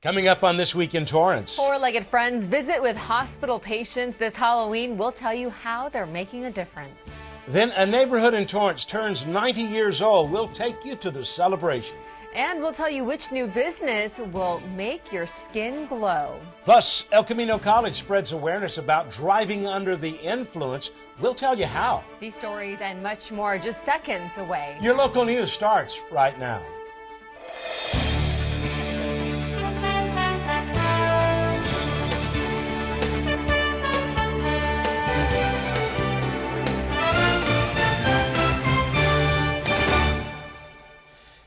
Coming up on This Week in Torrance. Four-legged friends visit with hospital patients this Halloween. We'll tell you how they're making a difference. Then a neighborhood in Torrance turns 90 years old. We'll take you to the celebration. And we'll tell you which new business will make your skin glow. Plus, El Camino College spreads awareness about driving under the influence. We'll tell you how. These stories and much more are just seconds away. Your local news starts right now.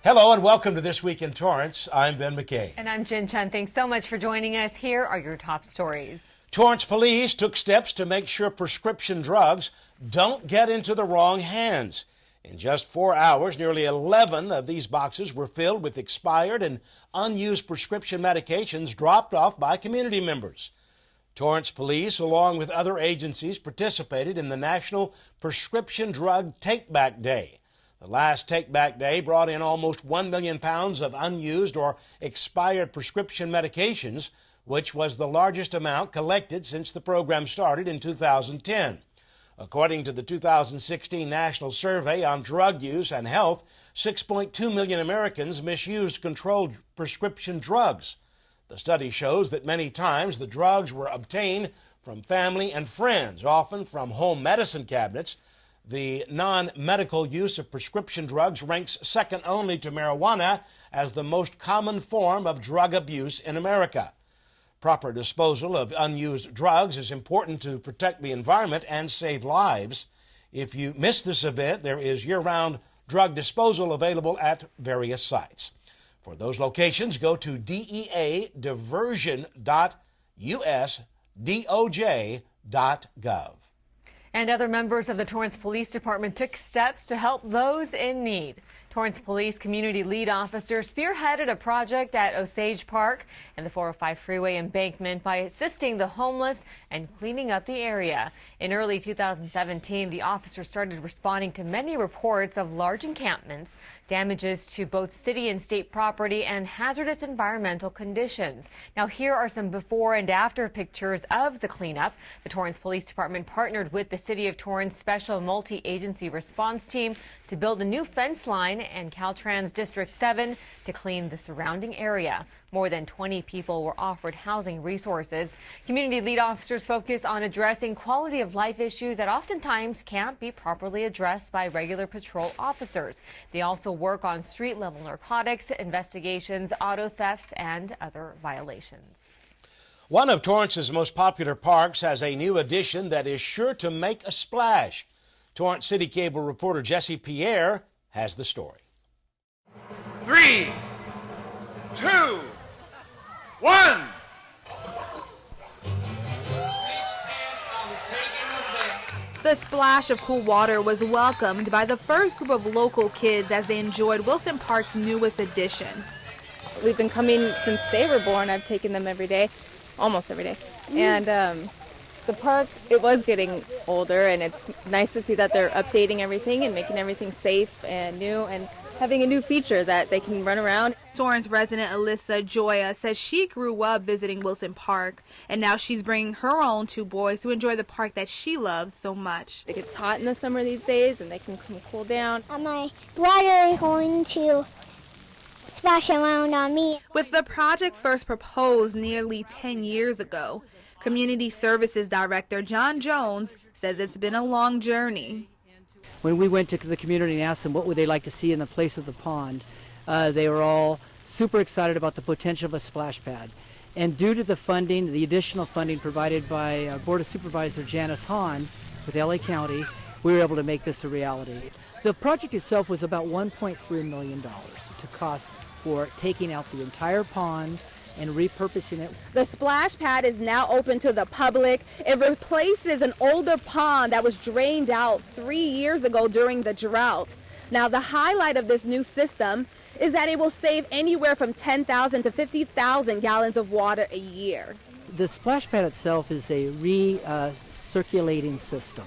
Hello and welcome to This Week in Torrance. I'm Ben McCain. And I'm Jin Chun. Thanks so much for joining us. Here are your top stories. Torrance police took steps to make sure prescription drugs don't get into the wrong hands. In just 4 hours, nearly 11 of these boxes were filled with expired and unused prescription medications dropped off by community members. Torrance police, along with other agencies, participated in the National Prescription Drug Take-Back Day. The last Take-Back Day brought in almost 1 million pounds of unused or expired prescription medications, which was the largest amount collected since the program started in 2010. According to the 2016 National Survey on Drug Use and Health, 6.2 million Americans misused controlled prescription drugs. The study shows that many times the drugs were obtained from family and friends, often from home medicine cabinets. The non-medical use of prescription drugs ranks second only to marijuana as the most common form of drug abuse in America. Proper disposal of unused drugs is important to protect the environment and save lives. If you miss this event, there is year-round drug disposal available at various sites. For those locations, go to deadiversion.usdoj.gov. And other members of the Torrance Police Department took steps to help those in need. Torrance Police Community Lead Officer spearheaded a project at Osage Park and the 405 freeway embankment by assisting the homeless and cleaning up the area. In early 2017, the officer started responding to many reports of large encampments, damages to both city and state property, and hazardous environmental conditions. Now, here are some before and after pictures of the cleanup. The Torrance Police Department partnered with the City of Torrance Special Multi-Agency Response Team to build a new fence line and Caltrans District 7 to clean the surrounding area. More than 20 people were offered housing resources. Community lead officers focus on addressing quality of life issues that oftentimes can't be properly addressed by regular patrol officers. They also work on street-level narcotics investigations, auto thefts, and other violations. One of Torrance's most popular parks has a new addition that is sure to make a splash. Torrance CitiCABLE reporter Jesse Pierre has the story. 3, 2, 1. The splash of cool water was welcomed by the first group of local kids as they enjoyed Wilson Park's newest addition. We've been coming since they were born. I've taken them every day, almost every day. And the park, it was getting older, and it's nice to see that they're updating everything and making everything safe and new and having a new feature that they can run around. Torrance resident Alyssa Joya says she grew up visiting Wilson Park, and now she's bringing her own two boys to enjoy the park that she loves so much. It gets hot in the summer these days, and they can come cool down. My brother is going to splash around on me. With the project first proposed nearly 10 years ago, Community Services Director John Jones says it's been a long journey. When we went to the community and asked them what would they like to see in the place of the pond, they were all super excited about the potential of a splash pad. And due to the funding, the additional funding provided by Board of Supervisor Janice Hahn with LA County, we were able to make this a reality. The project itself was about $1.3 million to cost for taking out the entire pond and repurposing it. The splash pad is now open to the public. It replaces an older pond that was drained out 3 years ago during the drought. Now, the highlight of this new system is that it will save anywhere from 10,000 to 50,000 gallons of water a year. The splash pad itself is a recirculating system.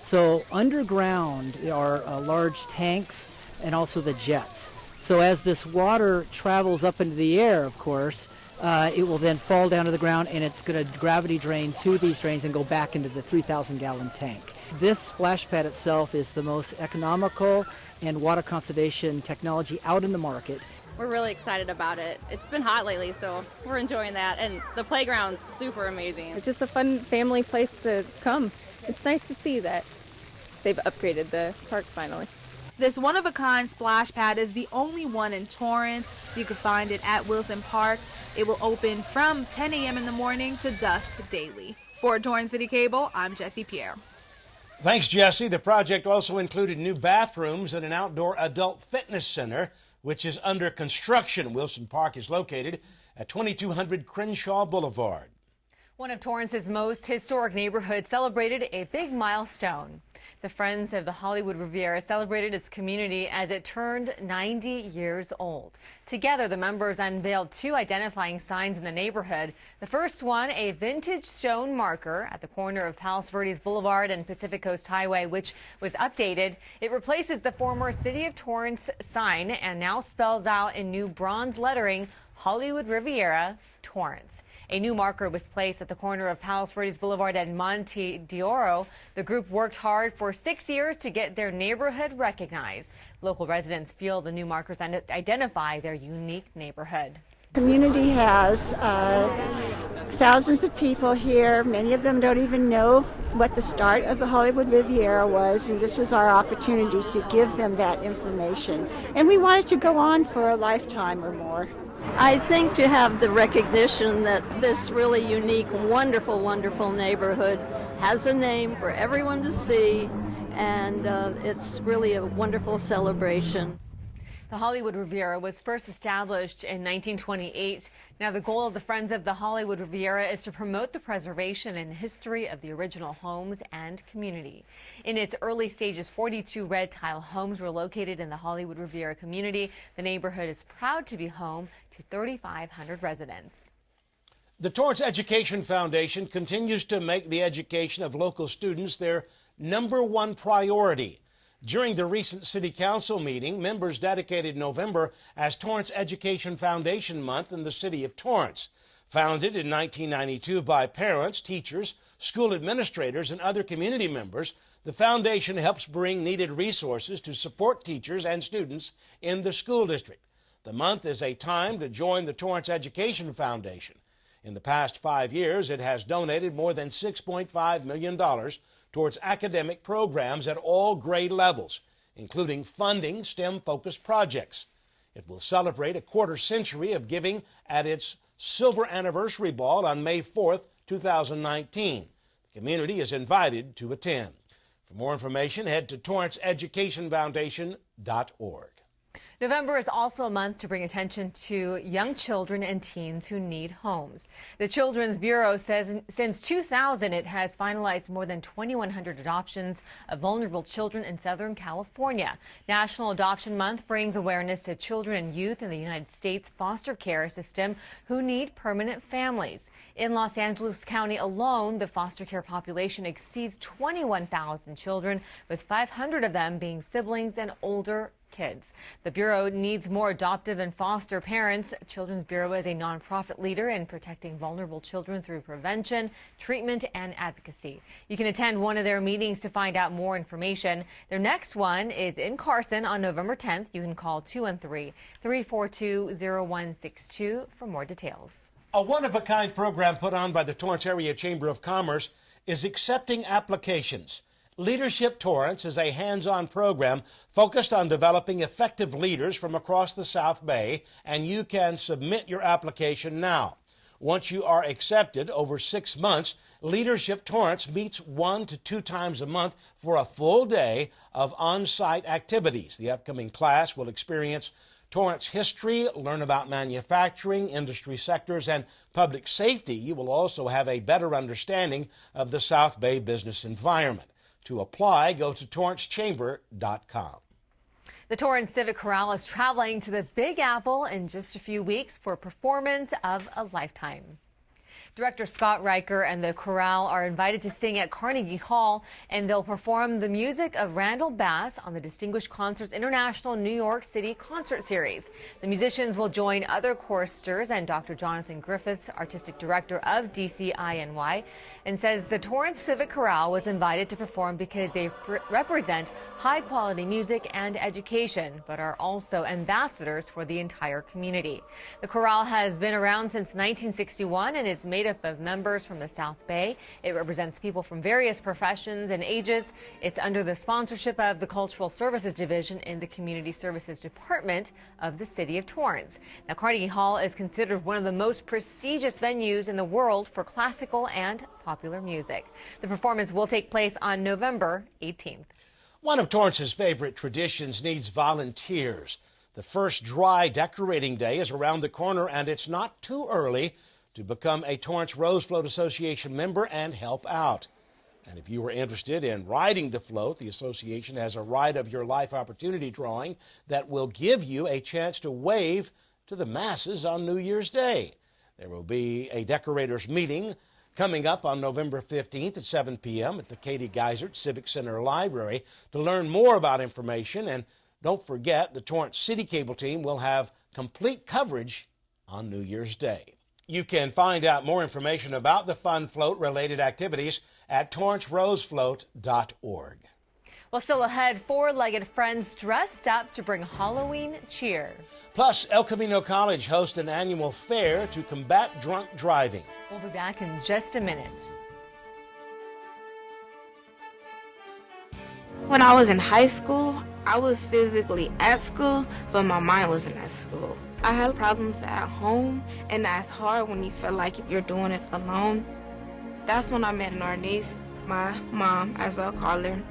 So underground are large tanks and also the jets. So as this water travels up into the air, of course, it will then fall down to the ground, and it's going to gravity drain to these drains and go back into the 3,000-gallon tank. This splash pad itself is the most economical and water conservation technology out in the market. We're really excited about it. It's been hot lately, so we're enjoying that. And the playground's super amazing. It's just a fun family place to come. It's nice to see that they've upgraded the park finally. This one-of-a-kind splash pad is the only one in Torrance. You can find it at Wilson Park. It will open from 10 a.m. in the morning to dusk daily. For Torrance City Cable, I'm Jessie Pierre. Thanks, Jesse. The project also included new bathrooms and an outdoor adult fitness center, which is under construction. Wilson Park is located at 2200 Crenshaw Boulevard. One of Torrance's most historic neighborhoods celebrated a big milestone. The Friends of the Hollywood Riviera celebrated its community as it turned 90 years old. Together, the members unveiled 2 identifying signs in the neighborhood. The first one, a vintage stone marker at the corner of Palos Verdes Boulevard and Pacific Coast Highway, which was updated. It replaces the former City of Torrance sign and now spells out in new bronze lettering, Hollywood Riviera, Torrance. A new marker was placed at the corner of Palos Verdes Boulevard and Monte d'Oro. The group worked hard for 6 years to get their neighborhood recognized. Local residents feel the new markers identify their unique neighborhood. Community has thousands of people here. Many of them don't even know what the start of the Hollywood Riviera was, and this was our opportunity to give them that information. And we want it to go on for a lifetime or more. I think to have the recognition that this really unique, wonderful, wonderful neighborhood has a name for everyone to see, and it's really a wonderful celebration. The Hollywood Riviera was first established in 1928. Now, the goal of the Friends of the Hollywood Riviera is to promote the preservation and history of the original homes and community. In its early stages, 42 red tile homes were located in the Hollywood Riviera community. The neighborhood is proud to be home to 3,500 residents. The Torrance Education Foundation continues to make the education of local students their #1 priority. During the recent City Council meeting, members dedicated November as Torrance Education Foundation Month in the City of Torrance. Founded in 1992 by parents, teachers, school administrators, and other community members, the foundation helps bring needed resources to support teachers and students in the school district. The month is a time to join the Torrance Education Foundation. In the past 5 years, it has donated more than $6.5 million towards academic programs at all grade levels, including funding STEM-focused projects. It will celebrate a quarter-century of giving at its Silver Anniversary Ball on May 4th, 2019. The community is invited to attend. For more information, head to torranceeducationfoundation.org. November is also a month to bring attention to young children and teens who need homes. The Children's Bureau says since 2000, it has finalized more than 2,100 adoptions of vulnerable children in Southern California. National Adoption Month brings awareness to children and youth in the United States foster care system who need permanent families. In Los Angeles County alone, the foster care population exceeds 21,000 children, with 500 of them being siblings and older kids. The Bureau needs more adoptive and foster parents. Children's Bureau is a nonprofit leader in protecting vulnerable children through prevention, treatment, and advocacy. You can attend one of their meetings to find out more information. Their next one is in Carson on November 10th. You can call 213-342-0162 for more details. A one-of-a-kind program put on by the Torrance Area Chamber of Commerce is accepting applications. Leadership Torrance is a hands-on program focused on developing effective leaders from across the South Bay, and you can submit your application now. Once you are accepted, over 6 months, Leadership Torrance meets 1 to 2 times a month for a full day of on-site activities. The upcoming class will experience Torrance history, learn about manufacturing, industry sectors, and public safety. You will also have a better understanding of the South Bay business environment. To apply, go to torrancechamber.com. The Torrance Civic Chorale is traveling to the Big Apple in just a few weeks for a performance of a lifetime. Director Scott Riker and the chorale are invited to sing at Carnegie Hall, and they'll perform the music of Randall Bass on the Distinguished Concerts International New York City Concert Series. The musicians will join other choristers and Dr. Jonathan Griffiths, Artistic Director of DCINY, and says the Torrance Civic Chorale was invited to perform because they represent high-quality music and education, but are also ambassadors for the entire community. The chorale has been around since 1961 and is made up of members from the South Bay. It represents people from various professions and ages. It's under the sponsorship of the Cultural Services Division in the Community Services Department of the City of Torrance. Now, Carnegie Hall is considered one of the most prestigious venues in the world for classical and popular music. The performance will take place on November 18th. One of Torrance's favorite traditions needs volunteers. The first dry decorating day is around the corner, and it's not too early to become a Torrance Rose Float Association member and help out. And if you are interested in riding the float, the association has a Ride of Your Life opportunity drawing that will give you a chance to wave to the masses on New Year's Day. There will be a decorators meeting coming up on November 15th at 7 p.m. at the Katie Geisert Civic Center Library. To learn more about information, and don't forget, the Torrance CitiCABLE team will have complete coverage on New Year's Day. You can find out more information about the fun float-related activities at torrancerosefloat.org. Well, still ahead, four-legged friends dressed up to bring Halloween cheer. Plus, El Camino College hosts an annual fair to combat drunk driving. We'll be back in just a minute. When I was in high school, I was physically at school, but my mind wasn't at school. I had problems at home, and that's hard when you feel like you're doing it alone. That's when I met an artist, my mom, as I'll call her.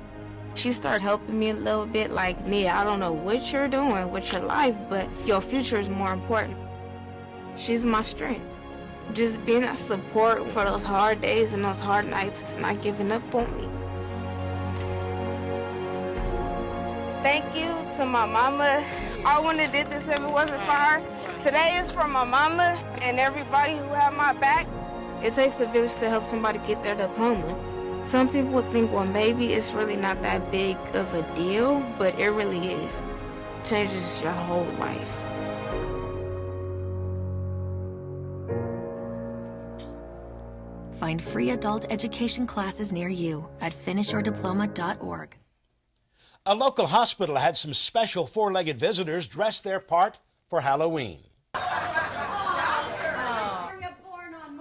She started helping me a little bit, like, Nia, I don't know what you're doing with your life, but your future is more important. She's my strength. Just being a support for those hard days and those hard nights, not giving up on me. Thank you to my mama. I wouldn't have did this if it wasn't for her. Today is for my mama and everybody who had my back. It takes a village to help somebody get their diploma. Some people think, well, maybe it's really not that big of a deal, but it really is. It changes your whole life. Find free adult education classes near you at finishyourdiploma.org. A local hospital had some special four-legged visitors dress their part for Halloween.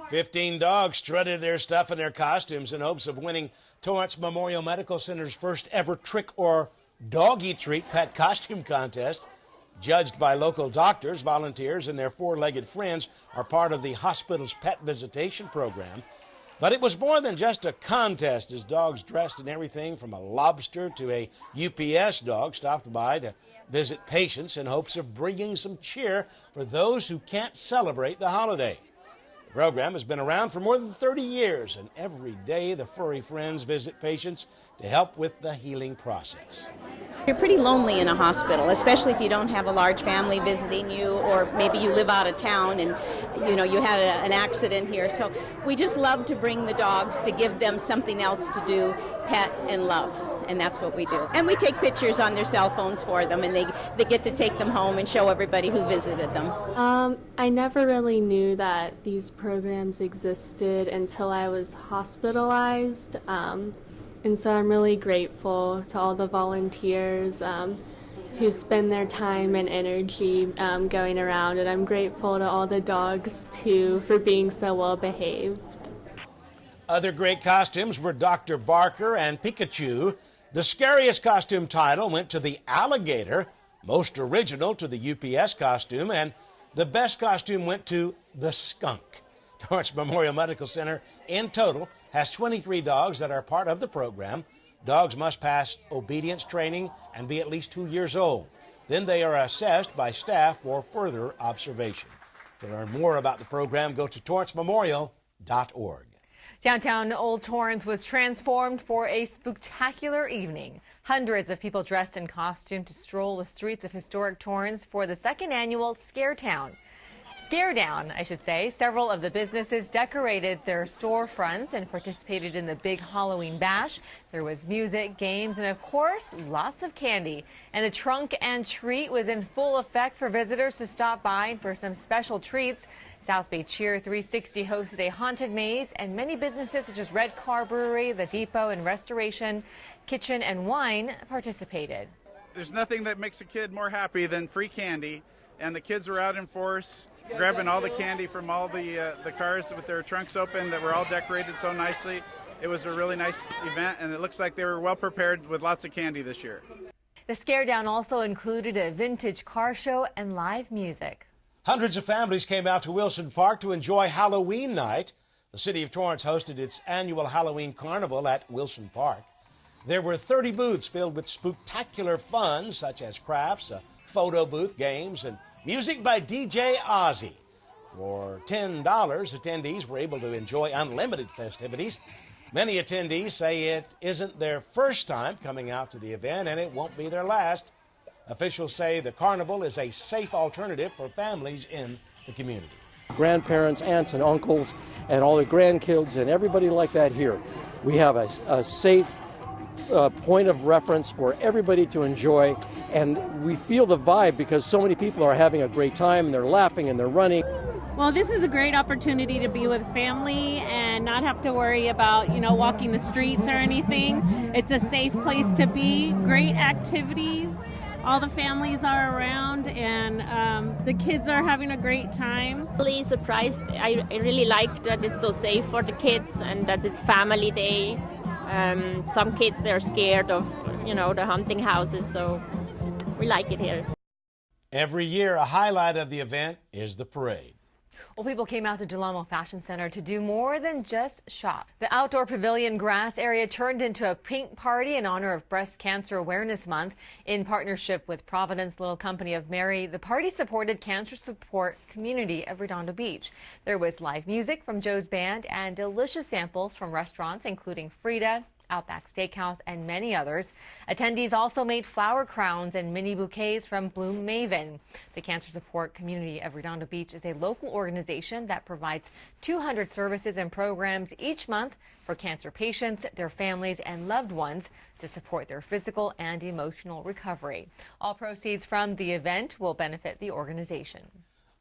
15 dogs strutted their stuff in their costumes in hopes of winning Torrance Memorial Medical Center's first ever trick or doggy treat pet costume contest. Judged by local doctors, volunteers, and their four-legged friends are part of the hospital's pet visitation program. But it was more than just a contest, as dogs dressed in everything from a lobster to a UPS dog stopped by to visit patients in hopes of bringing some cheer for those who can't celebrate the holiday. The program has been around for more than 30 years, and every day the furry friends visit patients to help with the healing process. You're pretty lonely in a hospital, especially if you don't have a large family visiting you, or maybe you live out of town and you had an accident here. So we just love to bring the dogs to give them something else to do, pet and love, and that's what we do. And we take pictures on their cell phones for them, and they get to take them home and show everybody who visited them. I never really knew that these programs existed until I was hospitalized. And so I'm really grateful to all the volunteers who spend their time and energy going around, and I'm grateful to all the dogs too for being so well behaved. Other great costumes were Dr. Barker and Pikachu. The scariest costume title went to the alligator, most original to the UPS costume, and the best costume went to the skunk. Torrance Memorial Medical Center in total has 23 dogs that are part of the program. Dogs must pass obedience training and be at least 2 years old. Then they are assessed by staff for further observation. To learn more about the program, go to torrancememorial.org. Downtown Old Torrance was transformed for a spectacular evening. Hundreds of people dressed in costume to stroll the streets of historic Torrance for the second annual Scare Town. Scare down, I should say. Several of the businesses decorated their storefronts and participated in the big Halloween bash. There was music, games, and of course, lots of candy. And the trunk and treat was in full effect for visitors to stop by for some special treats. South Bay Cheer 360 hosted a haunted maze, and many businesses such as Red Car Brewery, The Depot, and Restoration Kitchen and Wine participated. There's nothing that makes a kid more happy than free candy, and the kids were out in force grabbing all the candy from all the cars with their trunks open that were all decorated so nicely. It was a really nice event, and it looks like they were well prepared with lots of candy this year. The scare down also included a vintage car show and live music. Hundreds of families came out to Wilson Park to enjoy Halloween night. The City of Torrance hosted its annual Halloween Carnival at Wilson Park. There were 30 booths filled with spooktacular fun, such as crafts, a photo booth, games, and music by DJ Ozzy. For $10, attendees were able to enjoy unlimited festivities. Many attendees say it isn't their first time coming out to the event, and it won't be their last. Officials say the carnival is a safe alternative for families in the community. Grandparents, aunts, and uncles, and all the grandkids, and everybody like that here. We have a safe point of reference for everybody to enjoy, and we feel the vibe because so many people are having a great time, and they're laughing and they're running. Well, this is a great opportunity to be with family and not have to worry about, walking the streets or anything. It's a safe place to be, great activities. All the families are around, and the kids are having a great time. Really surprised. I really like that it's so safe for the kids and that it's family day. Some kids, they're scared of, the haunting houses, so we like it here. Every year, a highlight of the event is the parade. Well, people came out to Del Amo Fashion Center to do more than just shop. The outdoor pavilion grass area turned into a pink party in honor of Breast Cancer Awareness Month. In partnership with Providence Little Company of Mary, the party supported cancer support community of Redondo Beach. There was live music from Joe's Band and delicious samples from restaurants including Frida, Outback Steakhouse, and many others. Attendees also made flower crowns and mini bouquets from Bloom Maven. The Cancer Support Community of Redondo Beach is a local organization that provides 200 services and programs each month for cancer patients, their families, and loved ones to support their physical and emotional recovery. All proceeds from the event will benefit the organization.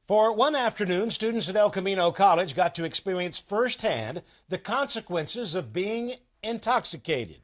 For one afternoon, students at El Camino College got to experience firsthand the consequences of being intoxicated.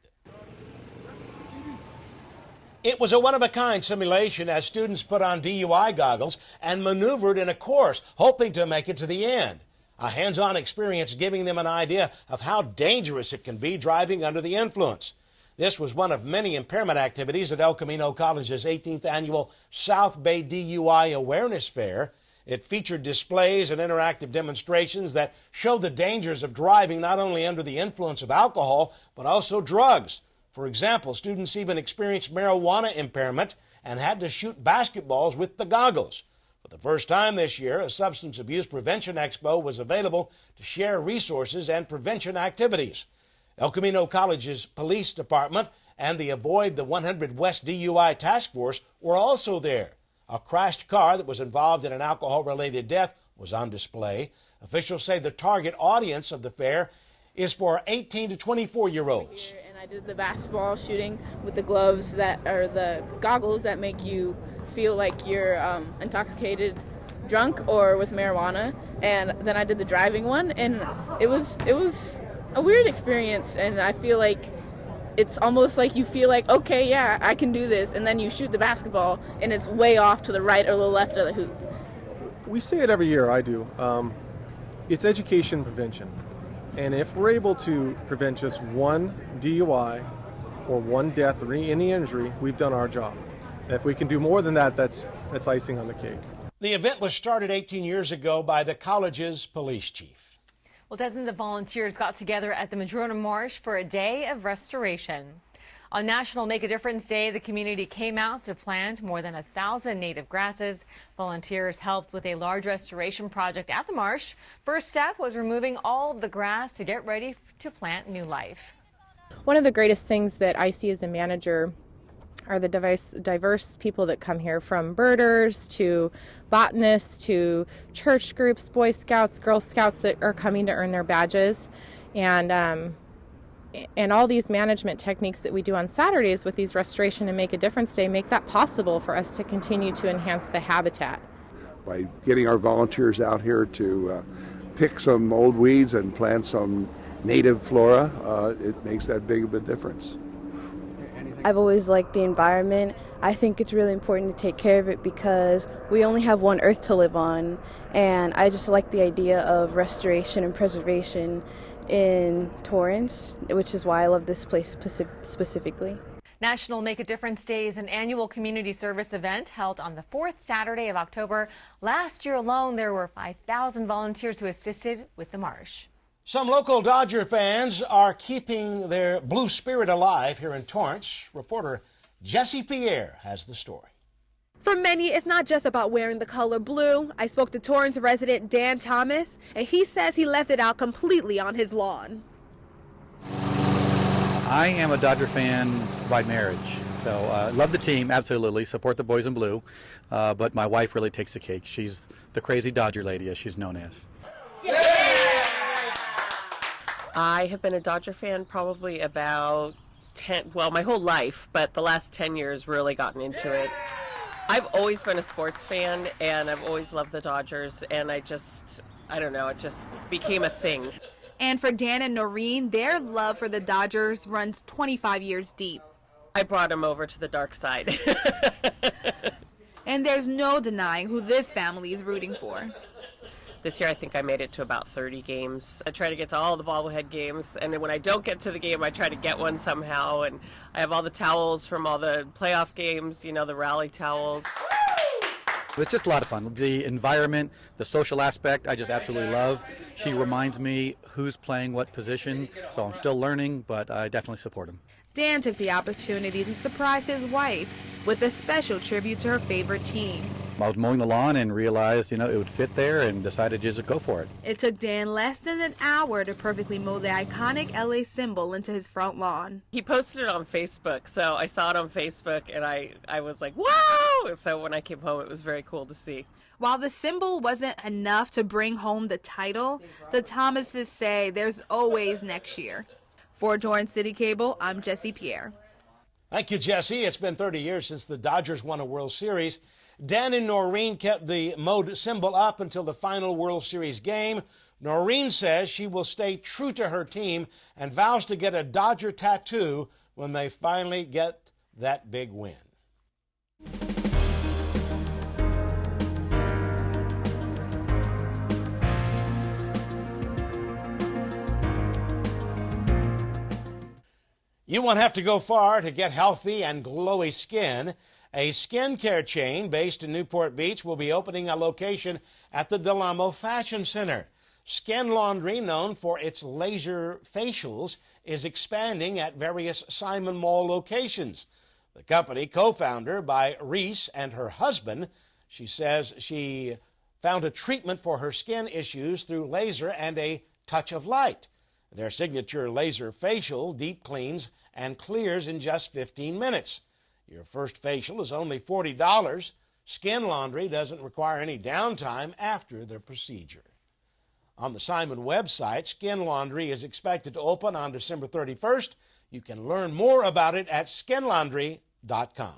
It was a one-of-a-kind simulation as students put on DUI goggles and maneuvered in a course, hoping to make it to the end. A hands-on experience giving them an idea of how dangerous it can be driving under the influence. This was one of many impairment activities at El Camino College's 18th annual South Bay DUI Awareness Fair. It featured displays and interactive demonstrations that show the dangers of driving not only under the influence of alcohol, but also drugs. For example, students even experienced marijuana impairment and had to shoot basketballs with the goggles. For the first time this year, a Substance Abuse Prevention Expo was available to share resources and prevention activities. El Camino College's police department and the Avoid the 100 West DUI Task Force were also there. A crashed car that was involved in an alcohol-related death was on display. Officials say the target audience of the fair is for 18 to 24-year-olds. And I did the basketball shooting with the gloves that are the goggles that make you feel like you're intoxicated, drunk, or with marijuana. And then I did the driving one, and it was a weird experience. And I feel like it's almost like you feel like, okay, yeah, I can do this, and then you shoot the basketball, and it's way off to the right or the left of the hoop. We say it every year, I do. It's education prevention. And if we're able to prevent just one DUI or one death or any injury, we've done our job. If we can do more than that, that's icing on the cake. The event was started 18 years ago by the college's police chief. Well, dozens of volunteers got together at the Madrona Marsh for a day of restoration. On National Make a Difference Day, the community came out to plant more than 1,000 native grasses. Volunteers helped with a large restoration project at the marsh. First step was removing all of the grass to get ready to plant new life. One of the greatest things that I see as a manager are the diverse people that come here, from birders to botanists to church groups, Boy Scouts, Girl Scouts that are coming to earn their badges. And all these management techniques that we do on Saturdays with these Restoration and Make a Difference Day make that possible for us to continue to enhance the habitat. By getting our volunteers out here to pick some old weeds and plant some native flora, it makes that big of a difference. I've always liked the environment. I think it's really important to take care of it because we only have one earth to live on, and I just like the idea of restoration and preservation in Torrance, which is why I love this place specifically. National Make a Difference Day is an annual community service event held on the 4th Saturday of October. Last year alone, there were 5,000 volunteers who assisted with the march. Some local Dodger fans are keeping their blue spirit alive here in Torrance. Reporter Jesse Pierre has the story. For many, it's not just about wearing the color blue. I spoke to Torrance resident Dan Thomas, and he says he left it out completely on his lawn. I am a Dodger fan by marriage, so love the team, absolutely, support the boys in blue, but my wife really takes the cake. She's the crazy Dodger lady, as she's known as. I have been a Dodger fan probably about my whole life, but the last 10 years really gotten into it. I've always been a sports fan, and I've always loved the Dodgers, and I don't know, it just became a thing. And for Dan and Noreen, their love for the Dodgers runs 25 years deep. I brought them over to the dark side. And there's no denying who this family is rooting for. This year I think I made it to about 30 games. I try to get to all the bobblehead games, and then when I don't get to the game, I try to get one somehow. And I have all the towels from all the playoff games, you know, the rally towels. It's just a lot of fun. The environment, the social aspect, I just absolutely love. She reminds me who's playing what position, so I'm still learning, but I definitely support him. Dan took the opportunity to surprise his wife with a special tribute to her favorite team. I was mowing the lawn and realized, it would fit there and decided just to go for it. It took Dan less than an hour to perfectly mow the iconic LA symbol into his front lawn. He posted it on Facebook, so I saw it on Facebook and I was like, whoa! So when I came home, it was very cool to see. While the symbol wasn't enough to bring home the title, the Thomases say there's always next year. For Torrance City Cable, I'm Jesse Pierre. Thank you, Jesse. It's been 30 years since the Dodgers won a World Series. Dan and Noreen kept the mowed symbol up until the final World Series game. Noreen says she will stay true to her team and vows to get a Dodger tattoo when they finally get that big win. You won't have to go far to get healthy and glowy skin. A skincare chain based in Newport Beach will be opening a location at the Del Amo Fashion Center. Skin Laundry, known for its laser facials, is expanding at various Simon Mall locations. The company, co-founded by Reese and her husband, she says she found a treatment for her skin issues through laser and a touch of light. Their signature laser facial deep cleans and clears in just 15 minutes. Your first facial is only $40. Skin Laundry doesn't require any downtime after the procedure. On the Simon website, Skin Laundry is expected to open on December 31st. You can learn more about it at skinlaundry.com.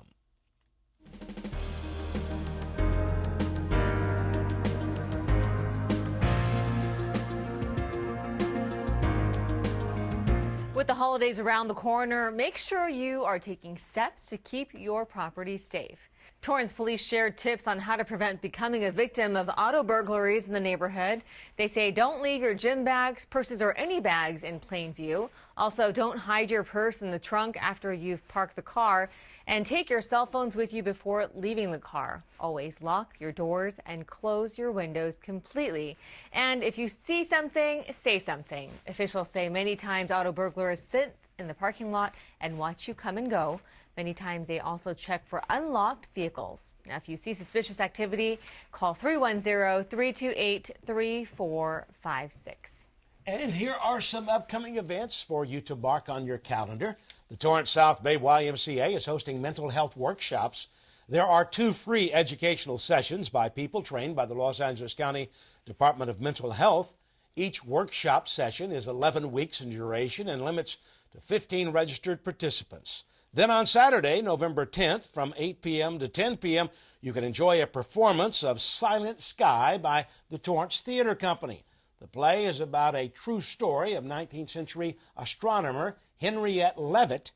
With the holidays around the corner, make sure you are taking steps to keep your property safe. Torrance police shared tips on how to prevent becoming a victim of auto burglaries in the neighborhood. They say don't leave your gym bags, purses, or any bags in plain view. Also, don't hide your purse in the trunk after you've parked the car. And take your cell phones with you before leaving the car. Always lock your doors and close your windows completely. And if you see something, say something. Officials say many times auto burglars sit in the parking lot and watch you come and go. Many times they also check for unlocked vehicles. Now, if you see suspicious activity, call 310-328-3456. And here are some upcoming events for you to mark on your calendar. The Torrance South Bay YMCA is hosting mental health workshops. There are 2 free educational sessions by people trained by the Los Angeles County Department of Mental Health. Each workshop session is 11 weeks in duration and limits to 15 registered participants. Then on Saturday, November 10th, from 8 p.m. to 10 p.m., you can enjoy a performance of Silent Sky by the Torrance Theater Company. The play is about a true story of 19th century astronomer Henriette Leavitt.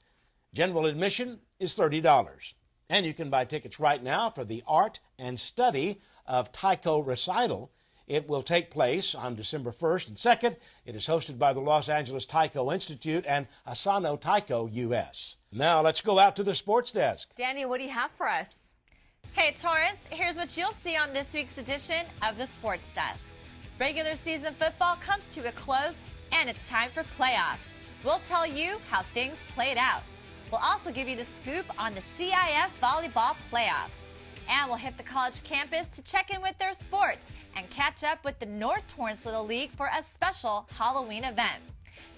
General admission is $30. And you can buy tickets right now for the Art and Study of Taiko recital. It will take place on December 1st and 2nd. It is hosted by the Los Angeles Taiko Institute and Asano Taiko U.S. Now let's go out to the sports desk. Danny, what do you have for us? Hey Torrance, here's what you'll see on this week's edition of the Sports Desk. Regular season football comes to a close and it's time for playoffs. We'll tell you how things played out. We'll also give you the scoop on the CIF volleyball playoffs. And we'll hit the college campus to check in with their sports and catch up with the North Torrance Little League for a special Halloween event.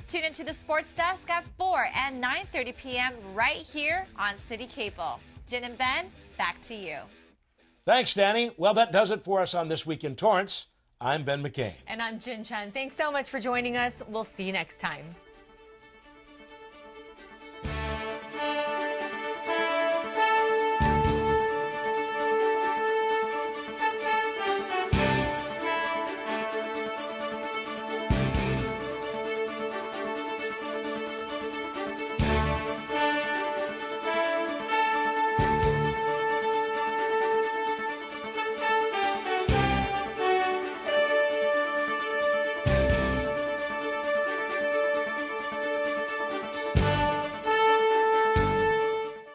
Tune into the Sports Desk at 4 and 9:30 p.m. right here on City Cable. Jin and Ben, back to you. Thanks, Danny. Well, that does it for us on This Week in Torrance. I'm Ben McCain. And I'm Jin Chun. Thanks so much for joining us. We'll see you next time.